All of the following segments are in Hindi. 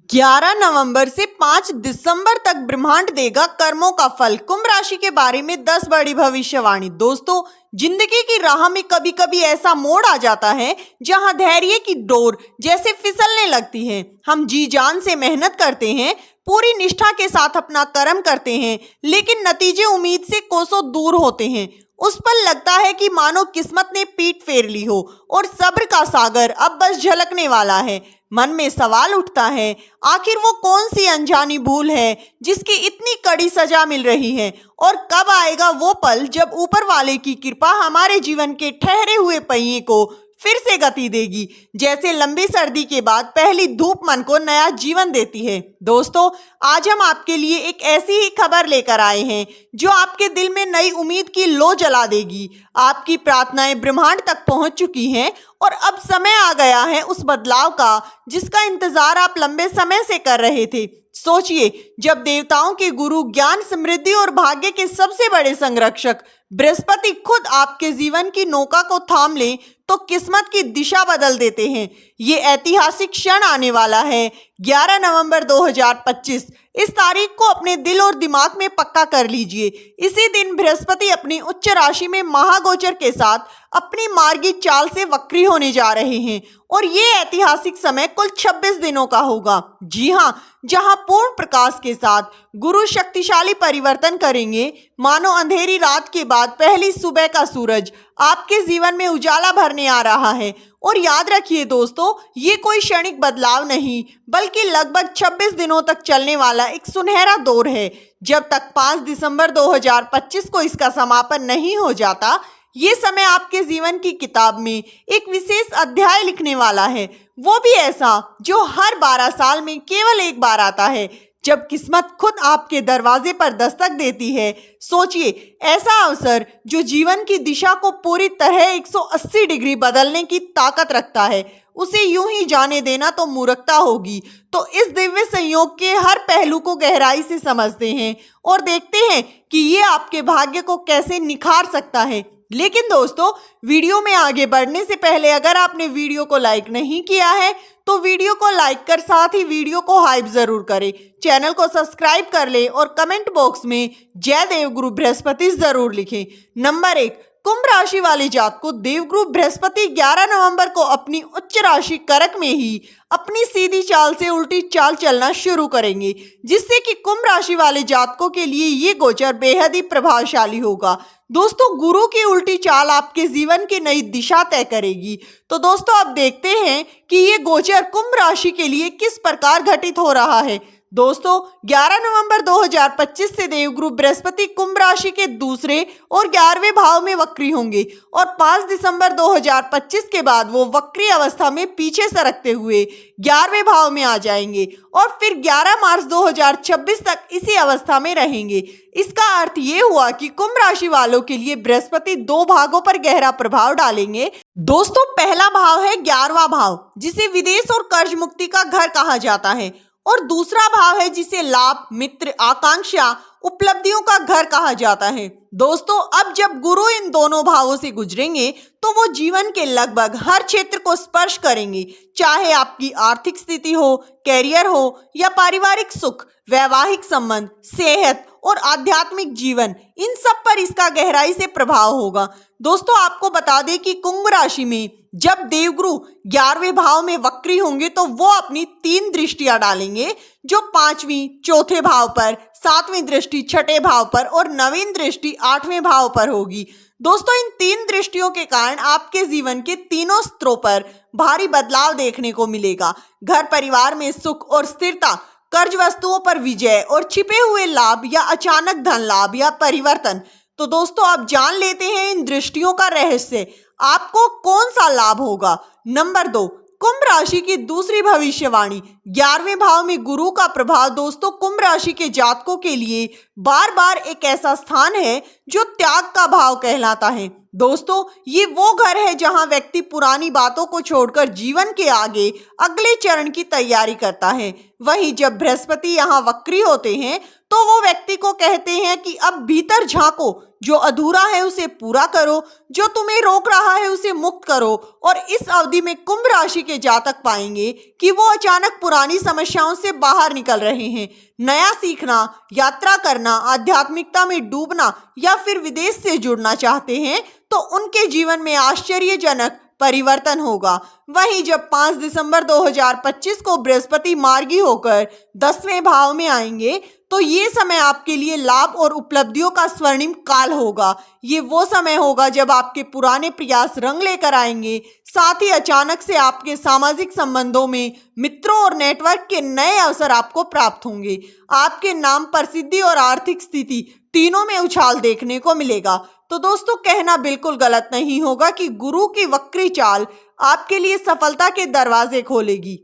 11 नवंबर से 5 दिसंबर तक ब्रह्मांड देगा कर्मों का फल। कुंभ राशि के बारे में 10 बड़ी भविष्यवाणी। दोस्तों, जिंदगी की राह में कभी कभी ऐसा मोड़ आ जाता है जहां धैर्य की डोर जैसे फिसलने लगती है। हम जी जान से मेहनत करते हैं, पूरी निष्ठा के साथ अपना कर्म करते हैं, लेकिन नतीजे उम्मीद से कोसों दूर होते हैं। उस पल लगता है कि मानो किस्मत ने पीठ फेर ली हो और सब्र का सागर अब बस झलकने वाला है। मन में सवाल उठता है, आखिर वो कौन सी अनजानी भूल है जिसकी इतनी कड़ी सजा मिल रही है, और कब आएगा वो पल जब ऊपर वाले की कृपा हमारे जीवन के ठहरे हुए पहिए को फिर से गति देगी, जैसे लंबी सर्दी के बाद पहली धूप मन को नया जीवन देती है। दोस्तों, आज हम आपके लिए एक ऐसी ही खबर लेकर आए हैं जो आपके दिल में नई उम्मीद की लो जला देगी। आपकी प्रार्थनाएं ब्रह्मांड तक पहुंच चुकी हैं और अब समय आ गया है उस बदलाव का जिसका इंतजार आप लंबे समय से कर रहे थे। सोचिए, जब देवताओं के गुरु, ज्ञान, समृद्धि और भाग्य के सबसे बड़े संरक्षक बृहस्पति खुद आपके जीवन की नौका को थाम ले तो किस्मत की दिशा बदल देते हैं। ये ऐतिहासिक क्षण आने वाला है 11 नवंबर 2025। इस तारीख को अपने दिल और दिमाग में पक्का कर लीजिए। इसी दिन बृहस्पति अपनी उच्च राशि में महागोचर के साथ अपनी मार्गी चाल से वक्री होने जा रहे हैं और ये ऐतिहासिक समय कुल 26 दिनों का होगा। जी हाँ, जहां पूर्ण प्रकाश के साथ गुरु शक्तिशाली परिवर्तन करेंगे, मानो अंधेरी रात के बाद पहली सुबह का सूरज आपके जीवन में उजाला भरने आ रहा है। और याद रखिए दोस्तों, ये कोई क्षणिक बदलाव नहीं बल्कि लगभग 26 दिनों तक चलने वाला एक सुनहरा दौर है। जब तक 5 दिसंबर 2025 को इसका समापन नहीं हो जाता, ये समय आपके जीवन की किताब में एक विशेष अध्याय लिखने वाला है, वो भी ऐसा जो हर 12 साल में केवल एक बार आता है, जब किस्मत खुद आपके दरवाजे पर दस्तक देती है। सोचिए, ऐसा अवसर जो जीवन की दिशा को पूरी तरह 180 डिग्री बदलने की ताकत रखता है, उसे यूं ही जाने देना तो मूर्खता होगी। तो इस दिव्य संयोग के हर पहलू को गहराई से समझते हैं और देखते हैं कि ये आपके भाग्य को कैसे निखार सकता है। लेकिन दोस्तों, वीडियो में आगे बढ़ने से पहले अगर आपने वीडियो को लाइक नहीं किया है तो वीडियो को लाइक कर साथ ही वीडियो को हाइप जरूर करें, चैनल को सब्सक्राइब कर लें और कमेंट बॉक्स में जय देवगुरु बृहस्पति जरूर लिखें। नंबर 1, कुंभ राशि वाले जातक को देवगुरु बृहस्पति 11 नवंबर को अपनी उच्च राशि कर्क में ही अपनी सीधी चाल से उल्टी चाल चलना शुरू करेंगे, जिससे कि कुंभ राशि वाले जातकों के लिए ये गोचर बेहद ही प्रभावशाली होगा। दोस्तों, गुरु की उल्टी चाल आपके जीवन की नई दिशा तय करेगी। तो दोस्तों, अब देखते हैं कि ये गोचर कुंभ राशि के लिए किस प्रकार घटित हो रहा है। दोस्तों, 11 नवंबर 2025 से देवगुरु बृहस्पति कुंभ राशि के दूसरे और 11वें भाव में वक्री होंगे और 5 दिसंबर 2025 के बाद वो वक्री अवस्था में पीछे सरकते हुए 11वें भाव में आ जाएंगे और फिर 11 मार्च 2026 तक इसी अवस्था में रहेंगे। इसका अर्थ ये हुआ कि कुंभ राशि वालों के लिए बृहस्पति 2 भागों पर गहरा प्रभाव डालेंगे। दोस्तों, पहला भाव है 11वां भाव, जिसे विदेश और कर्ज मुक्ति का घर कहा जाता है, और दूसरा भाव है जिसे लाभ, मित्र, आकांक्षा, उपलब्धियों का घर कहा जाता है। दोस्तों, अब जब गुरु इन दोनों भावों से गुजरेंगे तो वो जीवन के लगभग हर क्षेत्र को स्पर्श करेंगे, चाहे आपकी आर्थिक स्थिति हो, कैरियर हो या पारिवारिक सुख, वैवाहिक संबंध, सेहत और आध्यात्मिक जीवन, इन सब पर इसका गहराई से प्रभाव होगा। दोस्तों, आपको बता दें कि कुंभ राशि में जब देवगुरु 11वें भाव में वक्री होंगे तो वो अपनी 3 दृष्टियां डालेंगे, जो 5वीं, 4थे भाव पर, 7वीं दृष्टि 6ठे भाव पर और 9वीं दृष्टि 8वें भाव पर होगी। दोस्तों, इन 3 दृष्टियों के कारण आपके जीवन के तीनों स्तरों पर भारी बदलाव देखने को मिलेगा। घर परिवार में सुख और स्थिरता, कर्ज वस्तुओं पर विजय और छिपे हुए लाभ या अचानक धन लाभ या परिवर्तन। तो दोस्तों, अब जान लेते हैं इन दृष्टियों का रहस्य, आपको कौन सा लाभ होगा। नंबर 2, कुंभ राशि की दूसरी भविष्यवाणी। 11वें भाव में गुरु का प्रभाव दोस्तों कुंभ राशि के जातकों के लिए बार बार एक ऐसा स्थान है जो त्याग का भाव कहलाता है। दोस्तों, ये वो घर है जहां व्यक्ति पुरानी बातों को छोड़कर जीवन के आगे अगले चरण की तैयारी करता है। वहीं जब बृहस्पति यहाँ वक्री होते हैं तो वो व्यक्ति को कहते हैं कि अब भीतर झांको, जो अधूरा है उसे पूरा करो, जो तुम्हें रोक रहा है उसे मुक्त करो। और इस अवधि में कुंभ राशि के जातक पाएंगे कि वो अचानक पुरानी समस्याओं से बाहर निकल रहे हैं। नया सीखना, यात्रा करना, आध्यात्मिकता में डूबना या फिर विदेश से जुड़ना चाहते हैं तो उनके जीवन में आश्चर्यजनक परिवर्तन होगा। वहीं जब 5 दिसंबर 2025 को बृहस्पति मार्गी होकर 10वें भाव में आएंगे तो ये समय आपके लिए लाभ और उपलब्धियों का स्वर्णिम काल होगा। ये वो समय होगा जब आपके पुराने प्रयास रंग लेकर आएंगे। साथ ही अचानक से आपके सामाजिक संबंधों में मित्रों और नेटवर्क के नए अवसर आपको प्राप्त होंगे। आपके नाम, प्रसिद्धि और आर्थिक स्थिति तीनों में उछाल देखने को मिलेगा। तो दोस्तों, कहना बिल्कुल गलत नहीं होगा कि गुरु की वक्री चाल आपके लिए सफलता के दरवाजे खोलेगी।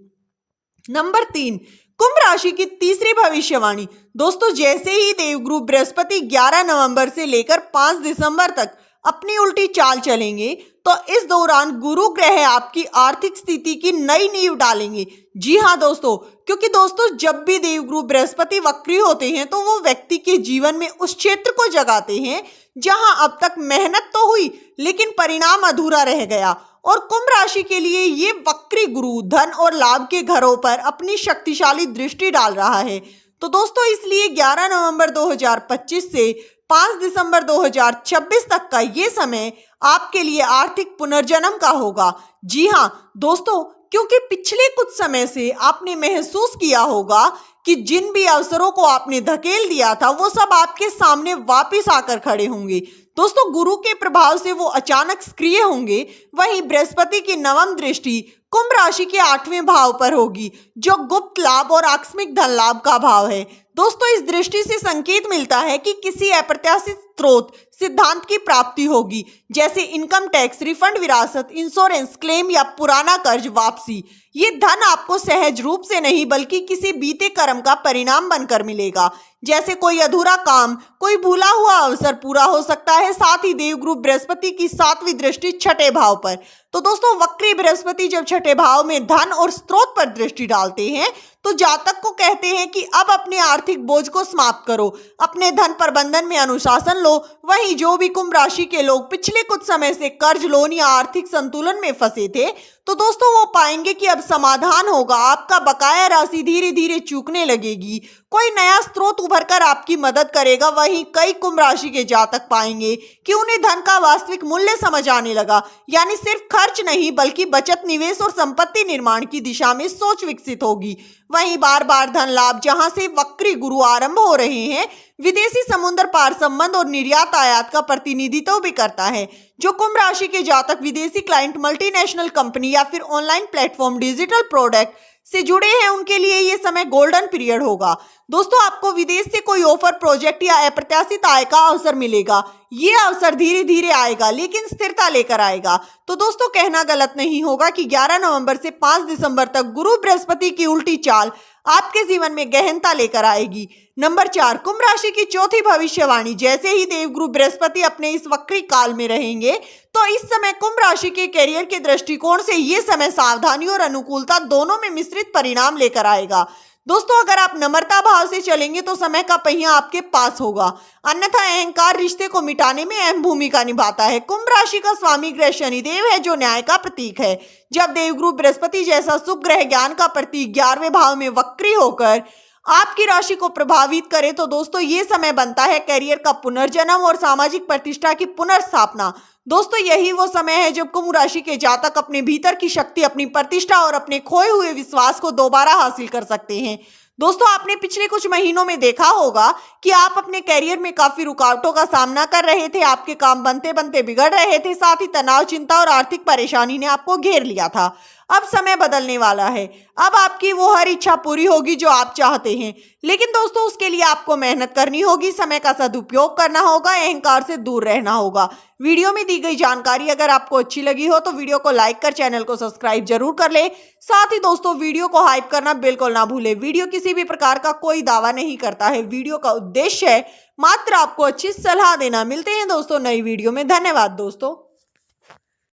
नंबर 3, कुंभ राशि की तीसरी भविष्यवाणी। दोस्तों, जैसे ही देवगुरु बृहस्पति 11 नवंबर से लेकर 5 दिसंबर तक अपनी उल्टी चाल चलेंगे तो इस दौरान गुरु ग्रह आपकी आर्थिक स्थिति की नई नींव डालेंगे। जी हाँ दोस्तों, क्योंकि दोस्तों जब भी देवगुरु बृहस्पति वक्री होते हैं तो वो व्यक्ति के जीवन में उस क्षेत्र को जगाते हैं जहां अब तक मेहनत तो हुई लेकिन परिणाम अधूरा रह गया। और कुंभ राशि के लिए ये वक्री गुरु धन और लाभ के घरों पर अपनी शक्तिशाली दृष्टि डाल रहा है। तो दोस्तों, इसलिए 11 नवंबर 2025 से 5 दिसंबर 2026 तक का ये समय आपके लिए आर्थिक पुनर्जन्म का होगा। जी हाँ दोस्तों, क्योंकि पिछले कुछ समय से आपने महसूस किया होगा कि जिन भी अवसरों को आपने धकेल दिया था वो सब आपके सामने वापस आकर खड़े होंगे। दोस्तों, गुरु के प्रभाव से वो अचानक सक्रिय होंगे। वहीं बृहस्पति की नवम दृष्टि कुंभ राशि के 8वें भाव पर होगी जो गुप्त लाभ और आकस्मिक धन लाभ का भाव है। दोस्तों, इस दृष्टि से संकेत मिलता है कि किसी अप्रत्याशित स्रोत सिद्धांत की प्राप्ति होगी, जैसे इनकम टैक्स रिफंड, विरासत, इंश्योरेंस क्लेम या पुराना कर्ज वापसी। ये धन आपको सहज रूप से नहीं बल्कि किसी बीते कर्म का परिणाम बनकर मिलेगा, जैसे कोई अधूरा काम, कोई भूला हुआ अवसर पूरा हो सकता है। साथ ही देवगुरु बृहस्पति की 7वीं दृष्टि 6ठे भाव पर। तो दोस्तों, वक्री बृहस्पति जब 6ठे भाव में धन और स्रोत पर दृष्टि डालते हैं तो जातक को कहते हैं कि अब अपने आर्थिक बोझ को समाप्त करो, अपने धन प्रबंधन में अनुशासन लो। वहीं जो भी कुंभ राशि के लोग पिछले कुछ समय से कर्ज, लोन या आर्थिक संतुलन में फंसे थे तो दोस्तों वो पाएंगे कि अब समाधान होगा। आपका बकाया राशि धीरे धीरे चूकने लगेगी, कोई नया स्रोत उभर कर आपकी मदद करेगा। वहीं कई कुंभ राशि के जातक पाएंगे कि उन्हें धन का वास्तविक मूल्य समझ आने लगा, यानी सिर्फ खर्च नहीं बल्कि बचत, निवेश और संपत्ति निर्माण की दिशा में सोच विकसित होगी। वहीं बार बार धन लाभ जहां से वक्री गुरु आरंभ हो रहे हैं, विदेशी समुद्र पार संबंध और निर्यात आयात का प्रतिनिधित्व भी करता है। जो कुंभ राशि के जातक विदेशी क्लाइंट, मल्टीनेशनल कंपनी या फिर ऑनलाइन प्लेटफॉर्म, डिजिटल प्रोडक्ट से जुड़े हैं उनके लिए ये समय गोल्डन पीरियड होगा। दोस्तों, आपको विदेश से कोई ऑफर, प्रोजेक्ट या अप्रत्याशित आय का अवसर मिलेगा। ये अवसर धीरे धीरे आएगा लेकिन स्थिरता लेकर आएगा। तो दोस्तों, कहना गलत नहीं होगा कि 11 नवंबर से 5 दिसंबर तक गुरु बृहस्पति की उल्टी चाल आपके जीवन में गहनता लेकर आएगी। नंबर 4, कुंभ राशि की चौथी भविष्यवाणी। जैसे ही देवगुरु बृहस्पति अपने इस वक्री काल में रहेंगे तो इस समय कुंभ राशि के करियर के दृष्टिकोण से ये समय सावधानी और अनुकूलता दोनों में मिश्रित परिणाम लेकर आएगा। दोस्तों, अगर आप नम्रता भाव से चलेंगे तो समय का पहिया आपके पास होगा, अन्यथा अहंकार रिश्ते को मिटाने में अहम भूमिका निभाता है। कुंभ राशि का स्वामी ग्रह शनिदेव है जो न्याय का प्रतीक है। जब देवगुरु बृहस्पति जैसा शुभ ग्रह, ज्ञान का प्रतीक, 11वें भाव में वक्री होकर आपकी राशि को प्रभावित करे तो दोस्तों ये समय बनता है करियर का पुनर्जन्म और सामाजिक प्रतिष्ठा की पुनर्स्थापना। दोस्तों, यही वो समय है जब कुंभ राशि के जातक अपने भीतर की शक्ति, अपनी प्रतिष्ठा और अपने खोए हुए विश्वास को दोबारा हासिल कर सकते हैं। दोस्तों, आपने पिछले कुछ महीनों में देखा होगा कि आप अपने करियर में काफी रुकावटों का सामना कर रहे थे, आपके काम बनते बनते बिगड़ रहे थे, साथ ही तनाव, चिंता और आर्थिक परेशानी ने आपको घेर लिया था। अब समय बदलने वाला है, अब आपकी वो हर इच्छा पूरी होगी जो आप चाहते हैं। लेकिन दोस्तों, उसके लिए आपको मेहनत करनी होगी, समय का सदुपयोग करना होगा, अहंकार से दूर रहना होगा। वीडियो में दी गई जानकारी अगर आपको अच्छी लगी हो तो वीडियो को लाइक कर चैनल को सब्सक्राइब जरूर कर ले। साथ ही दोस्तों, वीडियो को हाइप करना बिल्कुल ना भूले। वीडियो किसी भी प्रकार का कोई दावा नहीं करता है, वीडियो का उद्देश्य है मात्र आपको अच्छी सलाह देना। मिलते हैं दोस्तों नई वीडियो में। धन्यवाद दोस्तों।